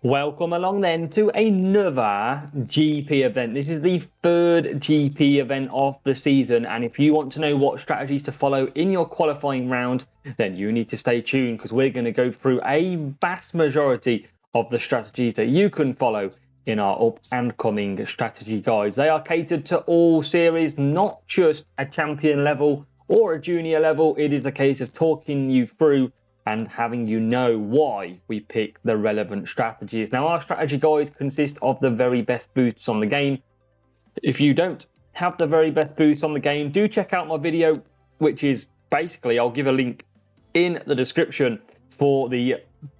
Welcome along then to another GP event. This is the third GP event of the season, and if you want to know what strategies to follow in your qualifying round, then you need to stay tuned because we're going to go through a vast majority of the strategies that you can follow in our up and coming strategy guides. They are catered to all series, not just a champion level or a junior level. It is a case of talking you through and having you know why we pick the relevant strategies. Now, our strategy guides consist of the very best boosts on the game. If you don't have the very best boosts on the game, do check out my video, which is basically, I'll give a link in the description for the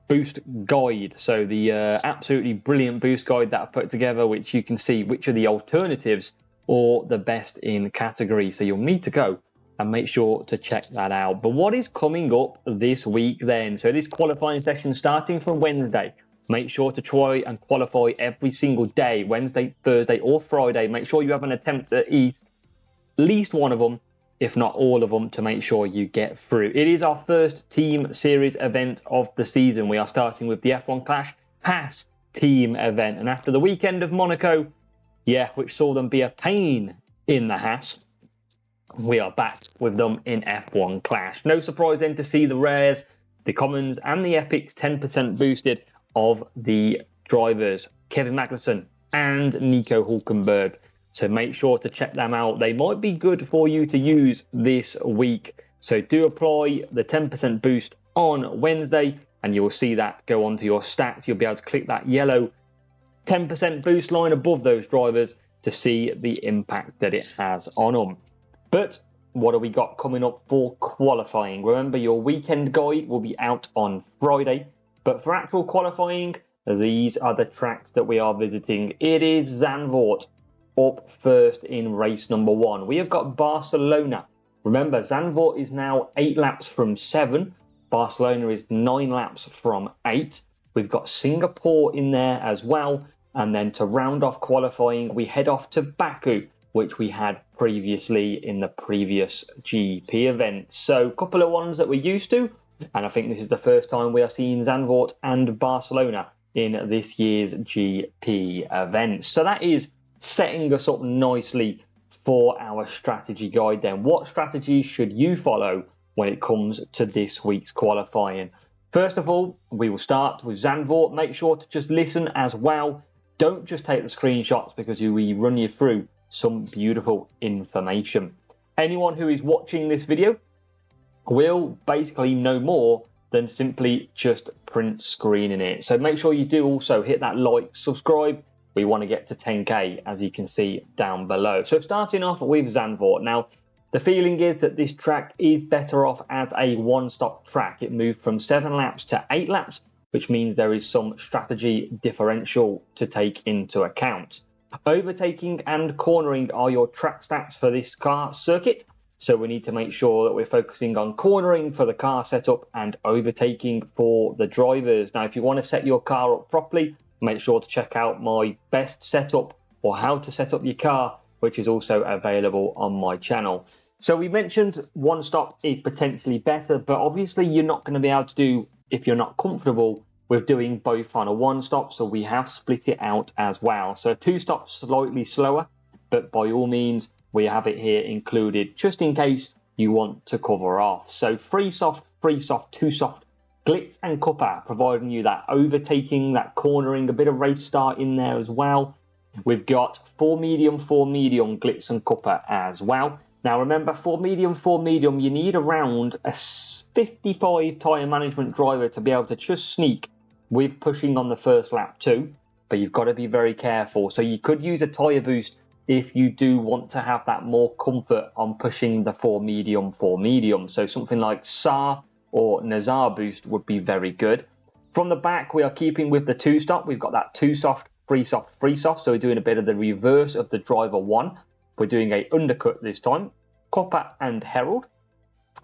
boost guide. So the absolutely brilliant boost guide that I put together, which you can see which are the alternatives or the best in category. So you'll need to go and make sure to check that out. But what is coming up this week then? So this qualifying session starting from Wednesday. Make sure to try and qualify every single day, Wednesday, Thursday or Friday. Make sure you have an attempt at least one of them, if not all of them, to make sure you get through. It is our first team series event of the season. We are starting with the F1 Clash Haas team event. And after the weekend of Monaco, which saw them be a pain in the Haas, we are back with them in F1 Clash. No surprise then to see the rares, the commons and the epics 10% boosted of the drivers, Kevin Magnussen and Nico Hulkenberg. So make sure to check them out. They might be good for you to use this week. So do apply the 10% boost on Wednesday and you will see that go onto your stats. You'll be able to click that yellow 10% boost line above those drivers to see the impact that it has on them. But what have we got coming up for qualifying? Remember, your weekend guide will be out on Friday. But for actual qualifying, these are the tracks that we are visiting. It is Zandvoort up first in race number 1. We have got Barcelona. Remember, Zandvoort is now 8 laps from 7. Barcelona is 9 laps from 8. We've got Singapore in there as well. And then to round off qualifying, we head off to Baku, which we had previously in the previous GP event. So a couple of ones that we're used to, and I think this is the first time we are seeing Zandvoort and Barcelona in this year's GP event. So that is setting us up nicely for our strategy guide then. What strategies should you follow when it comes to this week's qualifying? First of all, we will start with Zandvoort. Make sure to just listen as well. Don't just take the screenshots because we run you through some beautiful information. Anyone who is watching this video will basically know more than simply just print screening it. So make sure you do also hit that like, subscribe. We want to get to 10k, as you can see down below. So starting off with Zandvoort. Now, the feeling is that this track is better off as a one-stop track. It moved from 7 laps to 8 laps, which means there is some strategy differential to take into account. Overtaking and cornering are your track stats for this car circuit. So we need to make sure that we're focusing on cornering for the car setup and overtaking for the drivers. Now, if you want to set your car up properly, make sure to check out my best setup or how to set up your car, which is also available on my channel. So we mentioned one stop is potentially better, but obviously you're not going to be able to do, if you're not comfortable with doing both on a one stop, so we have split it out as well. So 2 stops slightly slower, but by all means we have it here included just in case you want to cover off. So 3 soft, 2 soft, glitz and cuppa, providing you that overtaking, that cornering, a bit of race start in there as well. We've got 4 medium, glitz and cuppa as well. Now remember, 4 medium, you need around a 55 tyre management driver to be able to just sneak with pushing on the first lap too, but you've got to be very careful. So you could use a tyre boost if you do want to have that more comfort on pushing the 4 medium. So something like SAR or Nazar boost would be very good. From the back, we are keeping with the 2 stop. We've got that 2 soft, 3 soft. So we're doing a bit of the reverse of the driver 1. We're doing a undercut this time, Copper and Herald.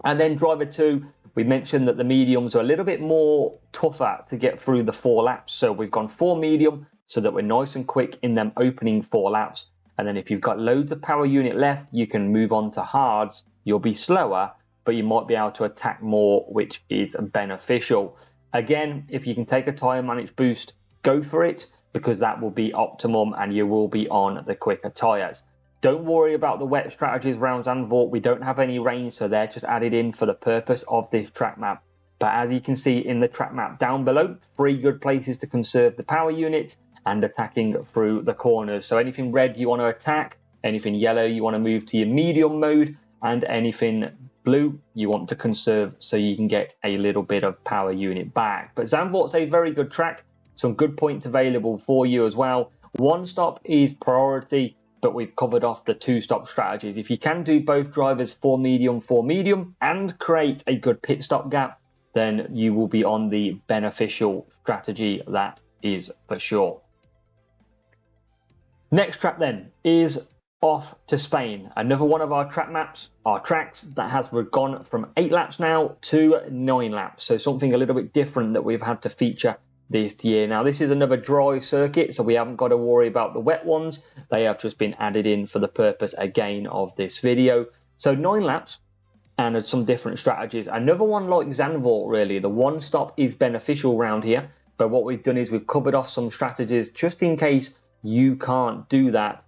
And then driver 2, we mentioned that the mediums are a little bit more tougher to get through the 4 laps. So we've gone 4 medium so that we're nice and quick in them opening 4 laps. And then if you've got loads of power unit left, you can move on to hards. You'll be slower, but you might be able to attack more, which is beneficial. Again, if you can take a tyre managed boost go for it, because that will be optimum and you will be on the quicker tyres. Don't worry about the wet strategies around Zandvoort. We don't have any rain, so they're just added in for the purpose of this track map. But as you can see in the track map down below, 3 good places to conserve the power unit and attacking through the corners. So anything red you want to attack, anything yellow you want to move to your medium mode, and anything blue you want to conserve so you can get a little bit of power unit back. But Zandvoort's a very good track, some good points available for you as well. 1 stop is priority, but we've covered off the 2-stop strategies. If you can do both drivers for medium, and create a good pit stop gap, then you will be on the beneficial strategy, that is for sure. Next track then is off to Spain. Another one of our track maps, our tracks that has gone from 8 laps now to 9 laps. So something a little bit different that we've had to feature this year. Now this is another dry circuit, so we haven't got to worry about the wet ones. They have just been added in for the purpose again of this video. So 9 laps and some different strategies. Another one like Zandvoort, really. The 1 stop is beneficial around here, but what we've done is we've covered off some strategies just in case you can't do that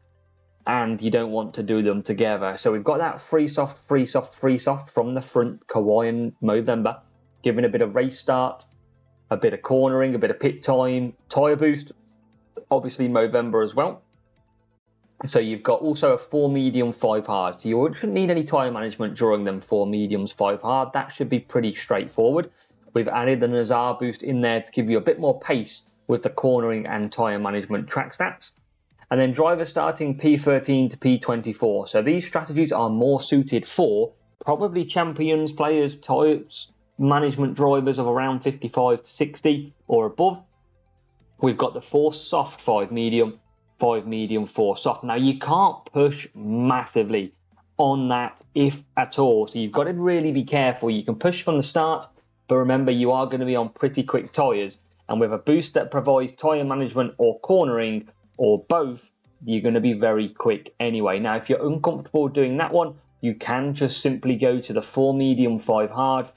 and you don't want to do them together. So we've got that free soft from the front, Kauai and Movember, giving a bit of race start, a bit of cornering, a bit of pit time, tyre boost, obviously Movember as well. So you've got also a 4 medium, 5 hard. So you shouldn't need any tyre management during them 4 mediums, 5 hard. That should be pretty straightforward. We've added the Nazar boost in there to give you a bit more pace with the cornering and tyre management track stats. And then driver starting P13 to P24. So these strategies are more suited for probably champions, players, tyres management drivers of around 55 to 60 or above. We've got the 4 soft, 5 medium, 4 soft. Now you can't push massively on that if at all, so you've got to really be careful. You can push from the start, but remember you are going to be on pretty quick tyres, and with a boost that provides tyre management or cornering or both, you're going to be very quick anyway. Now if you're uncomfortable doing that one, you can just simply go to the 4 medium, 5 hard,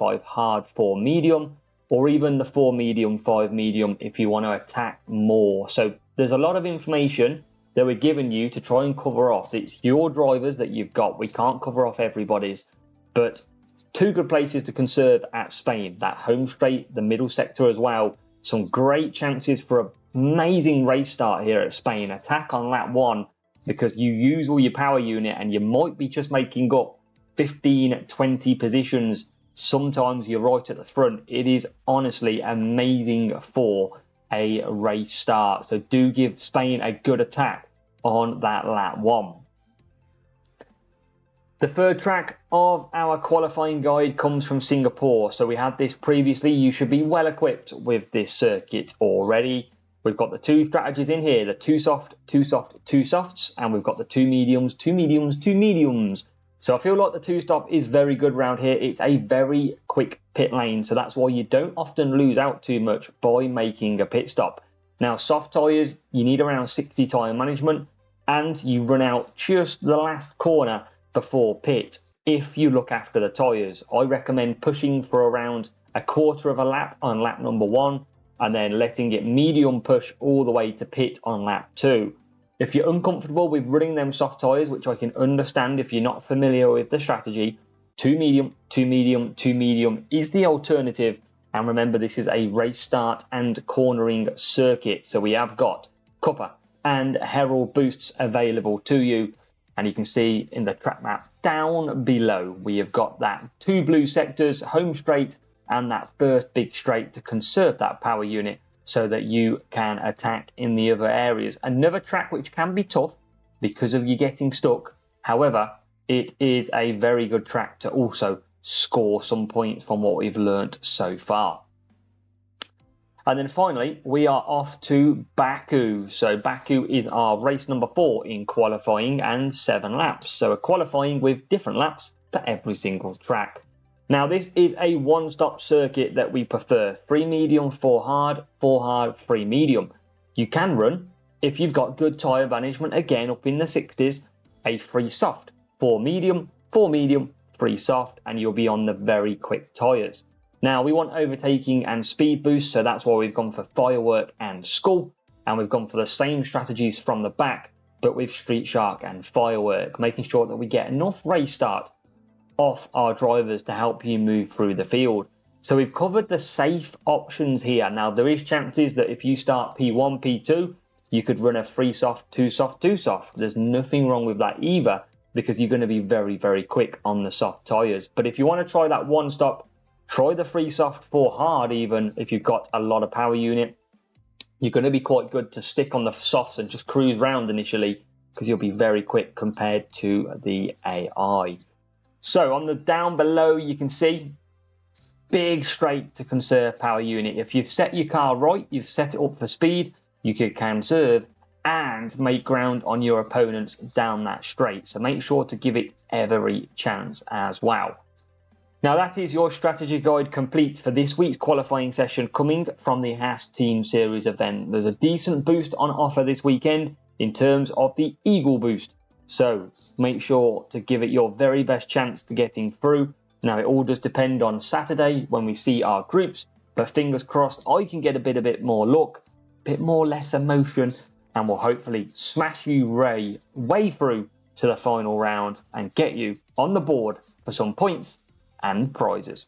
4 medium, or even the 4 medium, 5 medium if you want to attack more. So there's a lot of information that we're giving you to try and cover off. It's your drivers that you've got. We can't cover off everybody's, but 2 good places to conserve at Spain. That home straight, the middle sector as well. Some great chances for an amazing race start here at Spain. Attack on lap 1, because you use all your power unit and you might be just making up 15, 20 positions. Sometimes you're right at the front. It is honestly amazing for a race start. So do give Spain a good attack on that lap 1. The 3rd track of our qualifying guide comes from Singapore. So we had this previously. You should be well equipped with this circuit already. We've got the 2 strategies in here, the 2 soft, 2 soft, 2 softs, and we've got the 2 mediums, 2 mediums, 2 mediums. So I feel like the 2 stop is very good around here. It's a very quick pit lane, so that's why you don't often lose out too much by making a pit stop. Now soft tyres, you need around 60 tyre management, and you run out just the last corner before pit if you look after the tyres. I recommend pushing for around a quarter of a lap on lap number 1, and then letting it medium push all the way to pit on lap 2. If you're uncomfortable with running them soft tyres, which I can understand if you're not familiar with the strategy, 2 medium, 2 medium, 2 medium is the alternative. And remember, this is a race start and cornering circuit. So we have got Cuppa and Herald boosts available to you. And you can see in the track map down below, we have got that 2 blue sectors, home straight, and that first big straight to conserve that power unit so that you can attack in the other areas. Another track which can be tough because of you getting stuck. However, it is a very good track to also score some points from what we've learnt so far. And then finally, we are off to Baku. So Baku is our race number 4 in qualifying and 7 laps. So a qualifying with different laps for every single track. Now this is a 1-stop circuit that we prefer. 3 medium, 4 hard, 3 medium. You can run, if you've got good tyre management, again up in the 60s, a 3 soft. 4 medium, 3 soft, and you'll be on the very quick tyres. Now we want overtaking and speed boost, so that's why we've gone for firework and skull. and we've gone for the same strategies from the back, but with Street Shark and Firework, making sure that we get enough race start off our drivers to help you move through the field. So we've covered the safe options here. Now, there is chances that if you start P1, P2, you could run a 3 soft, 2 soft, 2 soft. There's nothing wrong with that either, because you're going to be very, very quick on the soft tyres. But if you want to try that one stop, try the 3 soft 4 hard. Even if you've got a lot of power unit, you're going to be quite good to stick on the softs and just cruise round initially, because you'll be very quick compared to the AI. So on the down below, you can see big straight to conserve power unit. If you've set your car right, you've set it up for speed, you can conserve and make ground on your opponents down that straight. So make sure to give it every chance as well. Now that is your strategy guide complete for this week's qualifying session coming from the Haas Team Series event. There's a decent boost on offer this weekend in terms of the Eagle boost. So make sure to give it your very best chance to getting through. Now it all does depend on Saturday when we see our groups, but fingers crossed I can get a bit more luck, a bit more less emotion, and will hopefully smash you way through to the final round and get you on the board for some points and prizes.